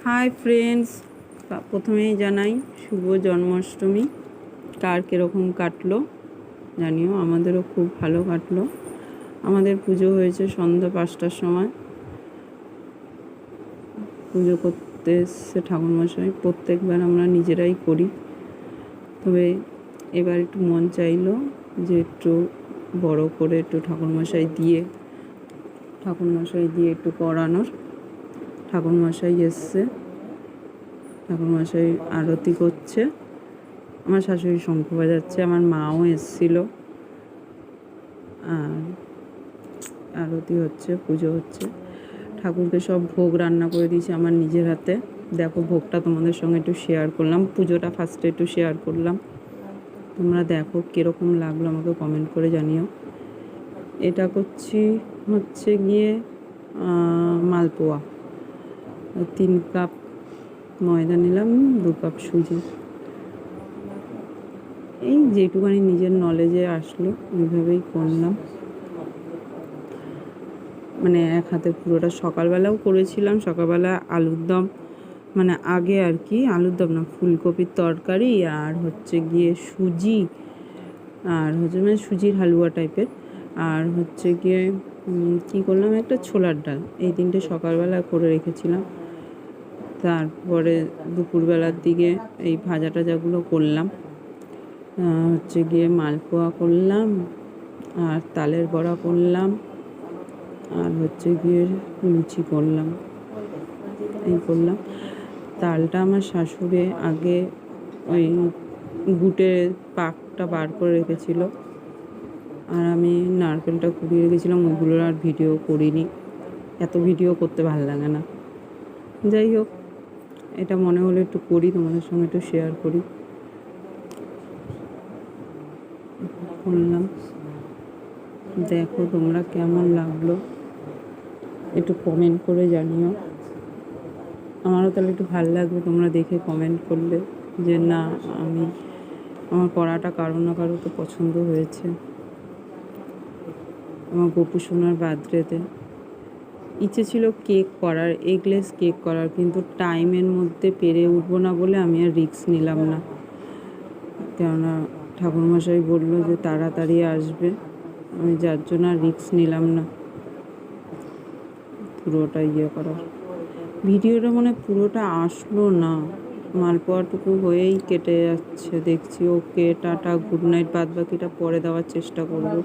Hi friends, প্রথমেই জানাই শুভ জন্মাষ্টমী। কার কীরকম কাটলো জানিও, আমাদেরও খুব ভালো কাটলো। আমাদের পুজো হয়েছে সন্ধ্যা 5টার সময়। পুজো করতে এসছে ঠাকুরমশাই। প্রত্যেকবার আমরা নিজেরাই করি, তবে এবার একটু মন চাইলো যে একটু বড় করে একটু ঠাকুরমশাই দিয়ে একটু করানোর। ঠাকুরমশাই এসছে, ঠাকুরমশাই আরতি করছে, আমার শাশুড়ি শঙ্খ বাজাচ্ছে, আমার মাও এসছিল, আর আরতি হচ্ছে, পুজো হচ্ছে। ঠাকুরকে সব ভোগ রান্না করে দিয়েছি আমার নিজের হাতে। দেখো ভোগটা তোমাদের সঙ্গে একটু শেয়ার করলাম, পুজোটা ফার্স্টে একটু শেয়ার করলাম। তোমরা দেখো কীরকম লাগলো আমাকে কমেন্ট করে জানিও। এটা করছি হচ্ছে গিয়ে মালপোয়া। 3 কাপ ময়দা নিলাম, 2 কাপ সুজি। এই যেটুখানি নিজের নলেজে আসলো ওইভাবেই করলাম। মানে এক হাতে পুরোটা। সকালবেলাও করেছিলাম, সকালবেলা আলুর দম, মানে আগে আর কি, আলুর দম না, ফুলকপির তরকারি আর হচ্ছে গিয়ে সুজি, আর হচ্ছে মানে সুজির হালুয়া টাইপের, আর হচ্ছে গিয়ে কী করলাম, একটা ছোলার ডাল। এই 3টে সকালবেলা করে রেখেছিলাম। তারপরে দুপুরবেলার দিকে এই ভাজা টাজাগুলো করলাম। হচ্ছে গিয়ে মালপোয়া করলাম, আর তালের বড়া করলাম, আর হচ্ছে গিয়ে লুচি করলাম। এই করলাম। তালটা আমার শাশুড়ি আগে ওই গুটের পাকটা বার করে রেখেছিল, আর আমি নারকেলটা কুড়িয়ে রেখেছিলাম। ওইগুলোর আর ভিডিও করিনি, এত ভিডিও করতে ভালো লাগে না। যাই হোক, এটা মনে হলো একটু করি, তোমাদের সঙ্গে একটু শেয়ার করি, করলাম। দেখো তোমরা কেমন লাগলো একটু কমেন্ট করে জানিও। আমারও তাহলে একটু ভালো লাগবে তোমরা দেখে কমেন্ট করলে যে না, আমার করাটা কারো না কারো তো পছন্দ হয়েছে। আমার গপু সোনার বার্থডেতে ইচ্ছে ছিল কেক করার, এগলেস কেক করার, কিন্তু টাইমের মধ্যে পেরে উঠবো না বলে আমি আর রিস্ক নিলাম না। কেননা ঠাকুরমশাই বললো যে তাড়াতাড়ি আসবে, আমি যার জন্য আর রিস্ক নিলাম না পুরোটা করার। ভিডিওটা মানে পুরোটা আসলো না, মালপোয়াটুকু হয়েই কেটে যাচ্ছে। দেখছি ওকে, টাটা, গুড নাইট, বাদ বাকিটা পরে দেওয়ার চেষ্টা করবো।